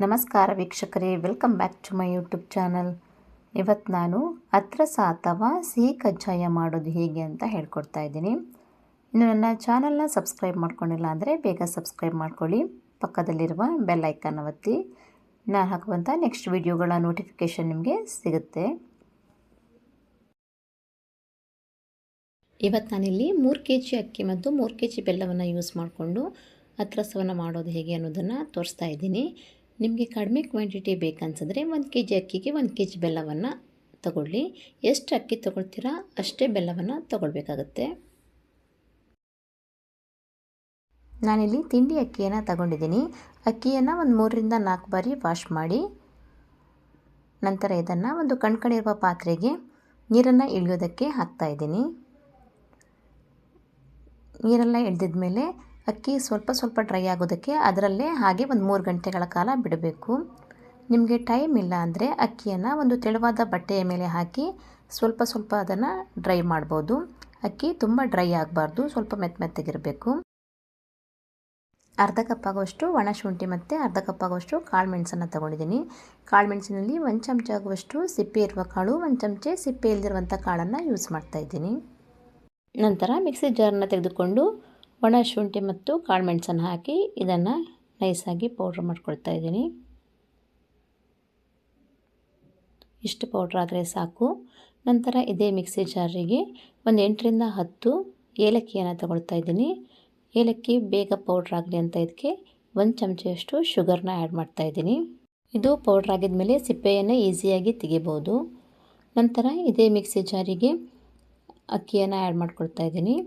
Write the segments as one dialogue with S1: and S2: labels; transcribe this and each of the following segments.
S1: ನಮಸ್ಕಾರ ವೀಕ್ಷಕರೇ, welcome back to my YouTube channel. ಇವತ್ತು ನಾನು ಅತ್ರಸ ಅಥವಾ ಸಿಹಿ ಕಜ್ಜಾಯ ಮಾಡೋದು ಹೇಗೆ ಅಂತ ಹೇಳ್ಕೊಡ್ತಾ ಇದ್ದೀನಿ. ಇನ್ನು ನನ್ನ ಚಾನಲ್ನ ಸಬ್ಸ್ಕ್ರೈಬ್ ಮಾಡ್ಕೊಂಡಿಲ್ಲ ಅಂದರೆ ಬೇಗ ಸಬ್ಸ್ಕ್ರೈಬ್ ಮಾಡ್ಕೊಳ್ಳಿ. ಪಕ್ಕದಲ್ಲಿರುವ ಬೆಲ್ ಐಕಾನ್ ಒತ್ತಿ. ನಾನು ಹಾಕುವಂಥ ನೆಕ್ಸ್ಟ್ ವಿಡಿಯೋಗಳ ನೋಟಿಫಿಕೇಷನ್ ನಿಮಗೆ ಸಿಗುತ್ತೆ. ಇವತ್ತು ನಾನಿಲ್ಲಿ 3 kg ಅಕ್ಕಿ ಮತ್ತು 3 kg ಬೆಲ್ಲವನ್ನು ಯೂಸ್ ಮಾಡಿಕೊಂಡು ಅತ್ರಸವನ್ನು ಮಾಡೋದು ಹೇಗೆ ಅನ್ನೋದನ್ನು ತೋರಿಸ್ತಾ ಇದ್ದೀನಿ. ನಿಮಗೆ ಕಡಿಮೆ ಕ್ವಾಂಟಿಟಿ ಬೇಕನ್ಸಿದ್ರೆ 1 kg ಅಕ್ಕಿಗೆ 1 kg ಬೆಲ್ಲವನ್ನು ತಗೊಳ್ಳಿ. ಎಷ್ಟು ಅಕ್ಕಿ ತಗೊಳ್ತೀರಾ ಅಷ್ಟೇ ಬೆಲ್ಲವನ್ನು ತಗೊಳ್ಬೇಕಾಗತ್ತೆ. ನಾನಿಲ್ಲಿ ತಿಂಡಿ ಅಕ್ಕಿಯನ್ನು ತಗೊಂಡಿದ್ದೀನಿ. ಅಕ್ಕಿಯನ್ನು ಒಂದು 3ರಿಂದ 4 ಬಾರಿ ವಾಶ್ ಮಾಡಿ ನಂತರ ಇದನ್ನು ಒಂದು ಕಣ್ಕಣಿರುವ ಪಾತ್ರೆಗೆ ನೀರನ್ನು ಇಳಿಯೋದಕ್ಕೆ ಹಾಕ್ತಾಯಿದ್ದೀನಿ. ನೀರೆಲ್ಲ ಇಳಿದಿದ ಮೇಲೆ ಅಕ್ಕಿ ಸ್ವಲ್ಪ ಡ್ರೈ ಆಗೋದಕ್ಕೆ ಅದರಲ್ಲೇ ಹಾಗೆ ಒಂದು 3 ಗಂಟೆಗಳ ಕಾಲ ಬಿಡಬೇಕು. ನಿಮಗೆ ಟೈಮ್ ಇಲ್ಲ ಅಂದರೆ ಅಕ್ಕಿಯನ್ನು ಒಂದು ತೆಳುವಾದ ಬಟ್ಟೆಯ ಮೇಲೆ ಹಾಕಿ ಸ್ವಲ್ಪ ಅದನ್ನು ಡ್ರೈ ಮಾಡ್ಬೋದು. ಅಕ್ಕಿ ತುಂಬ ಡ್ರೈ ಆಗಬಾರ್ದು, ಸ್ವಲ್ಪ ಮೆತ್ತಗಿರಬೇಕು. ಅರ್ಧ ಕಪ್ ಆಗುವಷ್ಟು ಒಣ ಶುಂಠಿ ಮತ್ತು ಅರ್ಧ ಕಪ್ ಆಗುವಷ್ಟು ಕಾಳು ಮೆಣಸನ್ನು ತೊಗೊಂಡಿದ್ದೀನಿ. ಕಾಳು ಮೆಣಸಿನಲ್ಲಿ 1 ಚಮಚ ಆಗುವಷ್ಟು ಸಿಪ್ಪೆ ಇರುವ ಕಾಳು, 1 ಚಮಚೆ ಸಿಪ್ಪೆ ಇಲ್ಲದಿರುವಂಥ ಕಾಳನ್ನು ಯೂಸ್ ಮಾಡ್ತಾಯಿದ್ದೀನಿ. ನಂತರ ಮಿಕ್ಸಿ ಜಾರನ್ನು ತೆಗೆದುಕೊಂಡು ಒಣ ಶುಂಠಿ ಮತ್ತು ಕಾಳು ಮೆಣಸನ್ನು ಹಾಕಿ ಇದನ್ನು ನೈಸಾಗಿ ಪೌಡ್ರ್ ಮಾಡ್ಕೊಳ್ತಾ ಇದ್ದೀನಿ. ಇಷ್ಟು ಪೌಡ್ರ್ ಆದರೆ ಸಾಕು. ನಂತರ ಇದೇ ಮಿಕ್ಸಿ ಜಾರಿಗೆ ಒಂದು 8ರಿಂದ 10 ಏಲಕ್ಕಿಯನ್ನು ತಗೊಳ್ತಾ ಇದ್ದೀನಿ. ಏಲಕ್ಕಿ ಬೇಗ ಪೌಡ್ರ್ ಆಗಲಿ ಅಂತ ಇದಕ್ಕೆ 1 ಚಮಚೆಯಷ್ಟು ಶುಗರ್ನ ಆ್ಯಡ್ ಮಾಡ್ತಾ ಇದ್ದೀನಿ. ಇದು ಪೌಡ್ರ್ ಆಗಿದ ಮೇಲೆ ಸಿಪ್ಪೆಯನ್ನು ಈಸಿಯಾಗಿ ತೆಗಿಬೋದು. ನಂತರ ಇದೇ ಮಿಕ್ಸಿ ಜಾರಿಗೆ ಅಕ್ಕಿಯನ್ನು ಆ್ಯಡ್ ಮಾಡ್ಕೊಳ್ತಾ ಇದ್ದೀನಿ.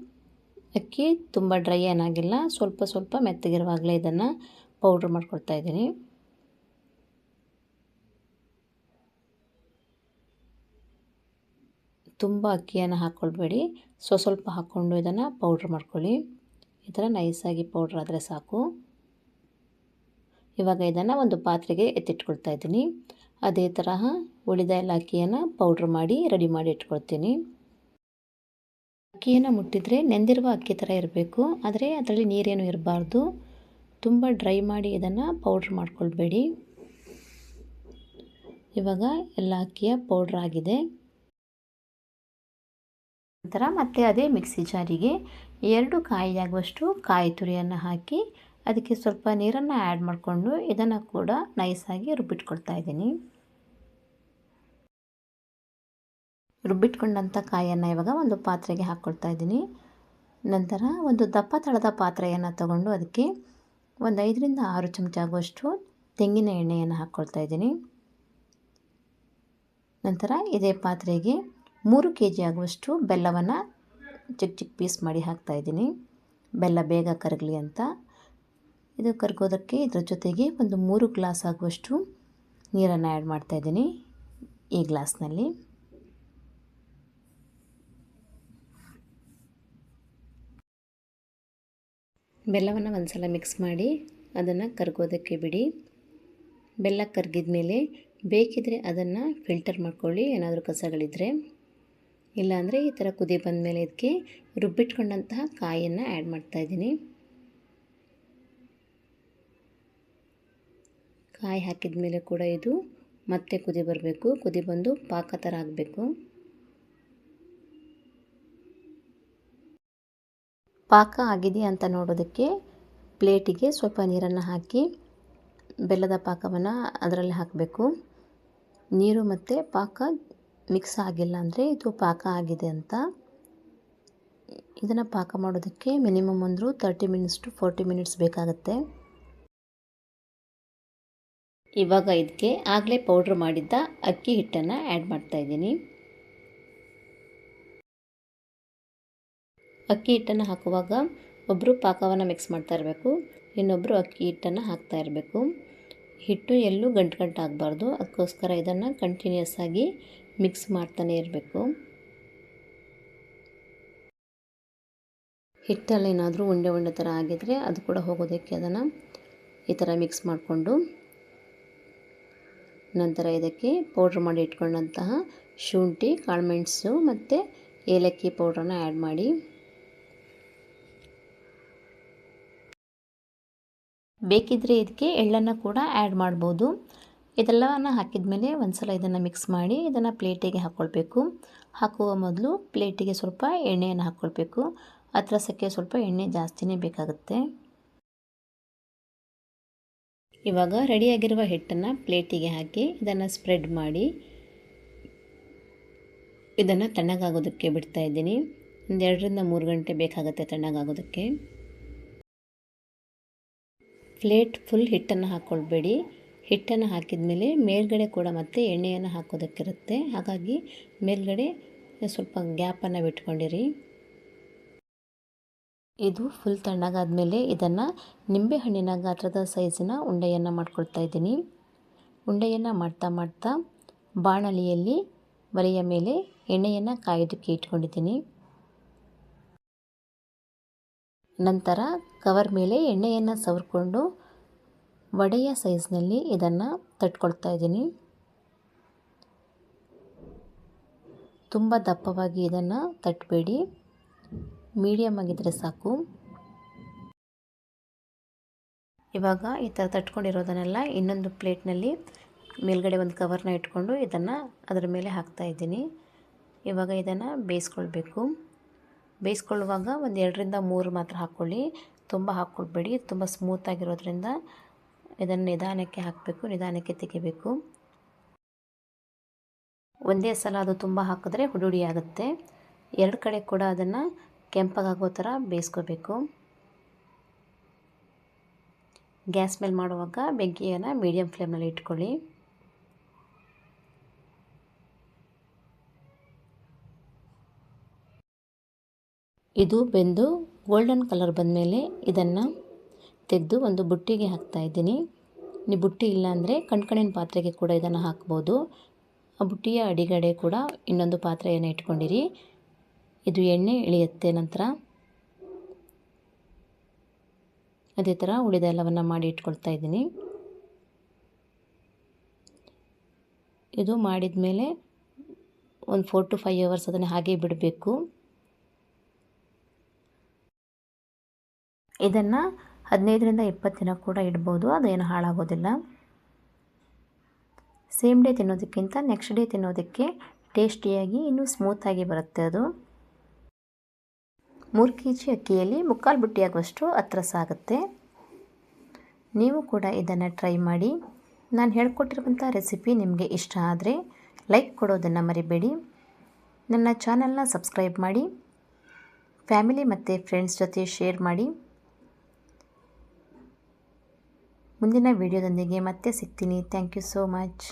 S1: ಅಕ್ಕಿ ತುಂಬ ಡ್ರೈ ಏನಾಗಿಲ್ಲ, ಸ್ವಲ್ಪ ಮೆತ್ತಗಿರುವಾಗಲೇ ಇದನ್ನು ಪೌಡ್ರ್ ಮಾಡ್ಕೊಳ್ತಾ ಇದ್ದೀನಿ. ತುಂಬ ಅಕ್ಕಿಯನ್ನು ಹಾಕ್ಕೊಳ್ಬೇಡಿ, ಸ್ವಲ್ಪ ಹಾಕ್ಕೊಂಡು ಇದನ್ನು ಪೌಡ್ರ್ ಮಾಡ್ಕೊಳ್ಳಿ. ಈ ಥರ ನೈಸಾಗಿ ಪೌಡ್ರ್ ಆದರೆ ಸಾಕು. ಇವಾಗ ಇದನ್ನು ಒಂದು ಪಾತ್ರೆಗೆ ಎತ್ತಿಟ್ಕೊಳ್ತಾ ಇದ್ದೀನಿ. ಅದೇ ತರಹ ಉಳಿದ ಎಲ್ಲ ಅಕ್ಕಿಯನ್ನು ಪೌಡ್ರ್ ಮಾಡಿ ರೆಡಿ ಮಾಡಿ ಇಟ್ಕೊಳ್ತೀನಿ. ಅಕ್ಕಿಯನ್ನು ಮುಟ್ಟಿದರೆ ನೆಂದಿರುವ ಅಕ್ಕಿ ಥರ ಇರಬೇಕು, ಆದರೆ ಅದರಲ್ಲಿ ನೀರೇನು ಇರಬಾರ್ದು. ತುಂಬ ಡ್ರೈ ಮಾಡಿ ಇದನ್ನು ಪೌಡ್ರ್ ಮಾಡ್ಕೊಳ್ಬೇಡಿ. ಇವಾಗ ಎಲ್ಲ ಅಕ್ಕಿಯ ಪೌಡ್ರ್ ಆಗಿದೆ. ನಂತರ ಮತ್ತೆ ಅದೇ ಮಿಕ್ಸಿ ಜಾರಿಗೆ 2 ಕಾಯಿ ಆಗುವಷ್ಟು ಕಾಯಿ ತುರಿಯನ್ನು ಹಾಕಿ ಅದಕ್ಕೆ ಸ್ವಲ್ಪ ನೀರನ್ನು ಆ್ಯಡ್ ಮಾಡಿಕೊಂಡು ಇದನ್ನು ಕೂಡ ನೈಸಾಗಿ ರುಬ್ಬಿಟ್ಕೊಳ್ತಾ ಇದ್ದೀನಿ. ರುಬ್ಬಿಟ್ಕೊಂಡಂಥ ಕಾಯನ್ನು ಇವಾಗ ಒಂದು ಪಾತ್ರೆಗೆ ಹಾಕ್ಕೊಳ್ತಾ ಇದ್ದೀನಿ. ನಂತರ ಒಂದು ದಪ್ಪ ತಳದ ಪಾತ್ರೆಯನ್ನು ತಗೊಂಡು ಅದಕ್ಕೆ ಒಂದು 5ರಿಂದ 6 ಚಮಚ ಆಗುವಷ್ಟು ತೆಂಗಿನ ಎಣ್ಣೆಯನ್ನು ಹಾಕ್ಕೊಳ್ತಾ ಇದ್ದೀನಿ. ನಂತರ ಇದೇ ಪಾತ್ರೆಗೆ 3 kg ಆಗುವಷ್ಟು ಬೆಲ್ಲವನ್ನು ಚಿಕ್ಕ ಪೀಸ್ ಮಾಡಿ ಹಾಕ್ತಾ ಇದ್ದೀನಿ. ಬೆಲ್ಲ ಬೇಗ ಕರಗಲಿ ಅಂತ. ಇದು ಕರಗೋದಕ್ಕೆ ಇದರ ಜೊತೆಗೆ ಒಂದು 3 ಗ್ಲಾಸ್ ಆಗುವಷ್ಟು ನೀರನ್ನು ಆ್ಯಡ್ ಮಾಡ್ತಾ ಇದ್ದೀನಿ ಈ ಗ್ಲಾಸ್ನಲ್ಲಿ. ಬೆಲ್ಲವನ್ನು ಒಂದು ಸಲ ಮಿಕ್ಸ್ ಮಾಡಿ ಅದನ್ನು ಕರಗೋದಕ್ಕೆ ಬಿಡಿ. ಬೆಲ್ಲ ಕರಗಿದ ಮೇಲೆ ಬೇಕಿದ್ದರೆ ಅದನ್ನು ಫಿಲ್ಟರ್ ಮಾಡ್ಕೊಳ್ಳಿ, ಏನಾದರೂ ಕಸಗಳಿದ್ದರೆ. ಇಲ್ಲಾಂದರೆ ಈ ಥರ ಕುದಿ ಬಂದ ಮೇಲೆ ಇದಕ್ಕೆ ರುಬ್ಬಿಟ್ಕೊಂಡಂತಹ ಕಾಯಿಯನ್ನು ಆ್ಯಡ್ ಮಾಡ್ತಾಯಿದ್ದೀನಿ. ಕಾಯಿ ಹಾಕಿದ ಮೇಲೆ ಕೂಡ ಇದು ಮತ್ತೆ ಕುದಿ ಬರಬೇಕು. ಕುದಿ ಬಂದು ಪಾಕ ಥರ ಆಗಬೇಕು. ಪಾಕ ಆಗಿದೆಯಾ ಅಂತ ನೋಡೋದಕ್ಕೆ ಪ್ಲೇಟಿಗೆ ಸ್ವಲ್ಪ ನೀರನ್ನು ಹಾಕಿ ಬೆಲ್ಲದ ಪಾಕವನ್ನು ಅದರಲ್ಲಿ ಹಾಕಬೇಕು. ನೀರು ಮತ್ತು ಪಾಕ ಮಿಕ್ಸ್ ಆಗಿಲ್ಲ ಅಂದರೆ ಇದು ಪಾಕ ಆಗಿದೆ ಅಂತ. ಇದನ್ನು ಪಾಕ ಮಾಡೋದಕ್ಕೆ ಮಿನಿಮಮ್ ಅಂದರೂ 30 ಮಿನಿಟ್ಸ್ ಟು 40 ಮಿನಿಟ್ಸ್ ಬೇಕಾಗುತ್ತೆ. ಇವಾಗ ಇದಕ್ಕೆ ಆಗಲೇ ಪೌಡ್ರ್ ಮಾಡಿದ್ದ ಅಕ್ಕಿ ಹಿಟ್ಟನ್ನು ಆ್ಯಡ್ ಮಾಡ್ತಾಯಿದ್ದೀನಿ. ಅಕ್ಕಿ ಹಿಟ್ಟನ್ನು ಹಾಕುವಾಗ ಒಬ್ಬರು ಪಾಕವನ್ನು ಮಿಕ್ಸ್ ಮಾಡ್ತಾ ಇರಬೇಕು, ಇನ್ನೊಬ್ಬರು ಅಕ್ಕಿ ಹಿಟ್ಟನ್ನು ಹಾಕ್ತಾ ಇರಬೇಕು. ಹಿಟ್ಟು ಎಲ್ಲೂ ಗಂಟು ಆಗಬಾರ್ದು. ಅದಕ್ಕೋಸ್ಕರ ಇದನ್ನು ಕಂಟಿನ್ಯೂಸ್ ಆಗಿ ಮಿಕ್ಸ್ ಮಾಡ್ತಾನೆ ಇರಬೇಕು. ಹಿಟ್ಟಲ್ಲಿ ಏನಾದರೂ ಉಂಡೆ ಥರ ಆಗಿದರೆ ಅದು ಕೂಡ ಹೋಗೋದಕ್ಕೆ ಅದನ್ನು ಈ ಥರ ಮಿಕ್ಸ್ ಮಾಡಿಕೊಂಡು ನಂತರ ಇದಕ್ಕೆ ಪೌಡ್ರ್ ಮಾಡಿ ಇಟ್ಕೊಂಡಂತಹ ಶುಂಠಿ, ಕಾಳುಮೆಣಸು ಮತ್ತು ಏಲಕ್ಕಿ ಪೌಡ್ರನ್ನು ಆ್ಯಡ್ ಮಾಡಿ ಬೇಕಿದ್ದರೆ ಇದಕ್ಕೆ ಎಳ್ಳನ್ನು ಕೂಡ ಆ್ಯಡ್ ಮಾಡ್ಬೋದು. ಇದೆಲ್ಲವನ್ನು ಹಾಕಿದ ಮೇಲೆ ಒಂದು ಸಲ ಇದನ್ನು ಮಿಕ್ಸ್ ಮಾಡಿ ಇದನ್ನು ಪ್ಲೇಟಿಗೆ ಹಾಕ್ಕೊಳ್ಬೇಕು. ಹಾಕುವ ಮೊದಲು ಪ್ಲೇಟಿಗೆ ಸ್ವಲ್ಪ ಎಣ್ಣೆಯನ್ನು ಹಾಕ್ಕೊಳ್ಬೇಕು. ರಸಕ್ಕೆ ಸ್ವಲ್ಪ ಎಣ್ಣೆ ಜಾಸ್ತಿನೇ ಬೇಕಾಗುತ್ತೆ. ಇವಾಗ ರೆಡಿಯಾಗಿರುವ ಹಿಟ್ಟನ್ನು ಪ್ಲೇಟಿಗೆ ಹಾಕಿ ಇದನ್ನು ಸ್ಪ್ರೆಡ್ ಮಾಡಿ ಇದನ್ನು ತಣ್ಣಗಾಗೋದಕ್ಕೆ ಬಿಡ್ತಾ ಇದ್ದೀನಿ. ಒಂದು 2ರಿಂದ 3 ಗಂಟೆ ಬೇಕಾಗುತ್ತೆ ತಣ್ಣಗಾಗೋದಕ್ಕೆ. ಪ್ಲೇಟ್ ಫುಲ್ ಹಿಟ್ಟನ್ನು ಹಾಕ್ಕೊಳ್ಬೇಡಿ. ಹಿಟ್ಟನ್ನು ಹಾಕಿದ ಮೇಲೆ ಮೇಲ್ಗಡೆ ಕೂಡ ಮತ್ತೆ ಎಣ್ಣೆಯನ್ನು ಹಾಕೋದಕ್ಕಿರುತ್ತೆ. ಹಾಗಾಗಿ ಮೇಲ್ಗಡೆ ಸ್ವಲ್ಪ ಗ್ಯಾಪನ್ನು ಬಿಟ್ಕೊಂಡಿರಿ. ಇದು ಫುಲ್ ತಣ್ಣಗಾದ ಮೇಲೆ ಇದನ್ನು ನಿಂಬೆಹಣ್ಣಿನ ಗಾತ್ರದ ಸೈಜಿನ ಉಂಡೆಯನ್ನು ಮಾಡ್ಕೊಳ್ತಾ ಇದ್ದೀನಿ. ಉಂಡೆಯನ್ನು ಮಾಡ್ತಾ ಮಾಡ್ತಾ ಬಾಣಲಿಯಲ್ಲಿ ಒಲೆಯ ಮೇಲೆ ಎಣ್ಣೆಯನ್ನು ಕಾಯೋದಕ್ಕೆ ಇಟ್ಕೊಂಡಿದ್ದೀನಿ. ನಂತರ ಕವರ್ ಮೇಲೆ ಎಣ್ಣೆಯನ್ನು ಸವರ್ಕೊಂಡು ವಡೆಯ ಸೈಜ್ನಲ್ಲಿ ಇದನ್ನು ತಟ್ಕೊಳ್ತಾ ಇದ್ದೀನಿ. ತುಂಬ ದಪ್ಪವಾಗಿ ಇದನ್ನು ತಟ್ಟಬೇಡಿ, ಮೀಡಿಯಮ್ ಆಗಿದ್ದರೆ ಸಾಕು. ಇವಾಗ ಈ ಥರ ತಟ್ಕೊಂಡಿರೋದನ್ನೆಲ್ಲ ಇನ್ನೊಂದು ಪ್ಲೇಟ್ನಲ್ಲಿ ಮೇಲ್ಗಡೆ ಒಂದು ಕವರ್ನ ಇಟ್ಕೊಂಡು ಇದನ್ನು ಅದರ ಮೇಲೆ ಹಾಕ್ತಾ ಇದ್ದೀನಿ. ಇವಾಗ ಇದನ್ನು ಬೇಯಿಸ್ಕೊಳ್ಬೇಕು. ಬೇಯಿಸ್ಕೊಳ್ಳುವಾಗ ಒಂದು 2ರಿಂದ 3 ಮಾತ್ರ ಹಾಕ್ಕೊಳ್ಳಿ, ತುಂಬ ಹಾಕ್ಕೊಳ್ಬೇಡಿ. ತುಂಬ ಸ್ಮೂತಾಗಿರೋದ್ರಿಂದ ಇದನ್ನು ನಿಧಾನಕ್ಕೆ ಹಾಕಬೇಕು, ನಿಧಾನಕ್ಕೆ ತೆಗಿಬೇಕು. ಒಂದೇ ಸಲ ಅದು ತುಂಬ ಹಾಕಿದ್ರೆ ಹುಡಿ ಆಗುತ್ತೆ. 2 ಕಡೆ ಕೂಡ ಅದನ್ನು ಕೆಂಪಗಾಗೋ ಥರ ಬೇಯಿಸ್ಕೋಬೇಕು. ಗ್ಯಾಸ್ ಮೇಲೆ ಮಾಡುವಾಗ ಬೆಂಕಿಯನ್ನು ಮೀಡಿಯಮ್ ಫ್ಲೇಮ್ನಲ್ಲಿ ಇಟ್ಕೊಳ್ಳಿ. ಇದು ಬೆಂದು ಗೋಲ್ಡನ್ ಕಲರ್ ಬಂದಮೇಲೆ ಇದನ್ನು ತೆಗೆದು ಒಂದು ಬುಟ್ಟಿಗೆ ಹಾಕ್ತಾ ಇದ್ದೀನಿ. ನೀವು ಬುಟ್ಟಿ ಇಲ್ಲಾಂದರೆ ಕಣ್ಕಣಿನ ಪಾತ್ರೆಗೆ ಕೂಡ ಇದನ್ನು ಹಾಕ್ಬೋದು. ಆ ಬುಟ್ಟಿಯ ಅಡಿಗಡೆ ಕೂಡ ಇನ್ನೊಂದು ಪಾತ್ರೆಯನ್ನು ಇಟ್ಕೊಂಡಿರಿ. ಇದು ಎಣ್ಣೆ ಇಳಿಯುತ್ತೆ. ನಂತರ ಅದೇ ಥರ ಉಳಿದ ಎಲ್ಲವನ್ನು ಮಾಡಿ ಇಟ್ಕೊಳ್ತಾ ಇದ್ದೀನಿ. ಇದು ಮಾಡಿದ ಮೇಲೆ ಒಂದು 4 to 5 hours ಅದನ್ನು ಹಾಗೆ ಬಿಡಬೇಕು. ಇದನ್ನು 15ರಿಂದ 20 ದಿನ ಕೂಡ ಇಡ್ಬೋದು, ಅದೇನು ಹಾಳಾಗೋದಿಲ್ಲ. ಸೇಮ್ ಡೇ ತಿನ್ನೋದಕ್ಕಿಂತ ನೆಕ್ಸ್ಟ್ ಡೇ ತಿನ್ನೋದಕ್ಕೆ ಟೇಸ್ಟಿಯಾಗಿ ಇನ್ನೂ ಸ್ಮೂತಾಗಿ ಬರುತ್ತೆ ಅದು. 3 kg ಅಕ್ಕಿಯಲ್ಲಿ 3/4 ಬುಟ್ಟಿ ಆಗುವಷ್ಟು ರಸ ಆಗುತ್ತೆ. ನೀವು ಕೂಡ ಇದನ್ನು ಟ್ರೈ ಮಾಡಿ. ನಾನು ಹೇಳ್ಕೊಟ್ಟಿರುವಂಥ ರೆಸಿಪಿ ನಿಮಗೆ ಇಷ್ಟ ಆದರೆ ಲೈಕ್ ಕೊಡೋದನ್ನು ಮರಿಬೇಡಿ. ನನ್ನ ಚಾನಲ್ನ ಸಬ್ಸ್ಕ್ರೈಬ್ ಮಾಡಿ, ಫ್ಯಾಮಿಲಿ ಮತ್ತು ಫ್ರೆಂಡ್ಸ್ ಜೊತೆ ಶೇರ್ ಮಾಡಿ. ಮುಂದಿನ ವಿಡಿಯೋದೊಂದಿಗೆ ಮತ್ತೆ ಸಿಗ್ತೀನಿ. Thank you so much.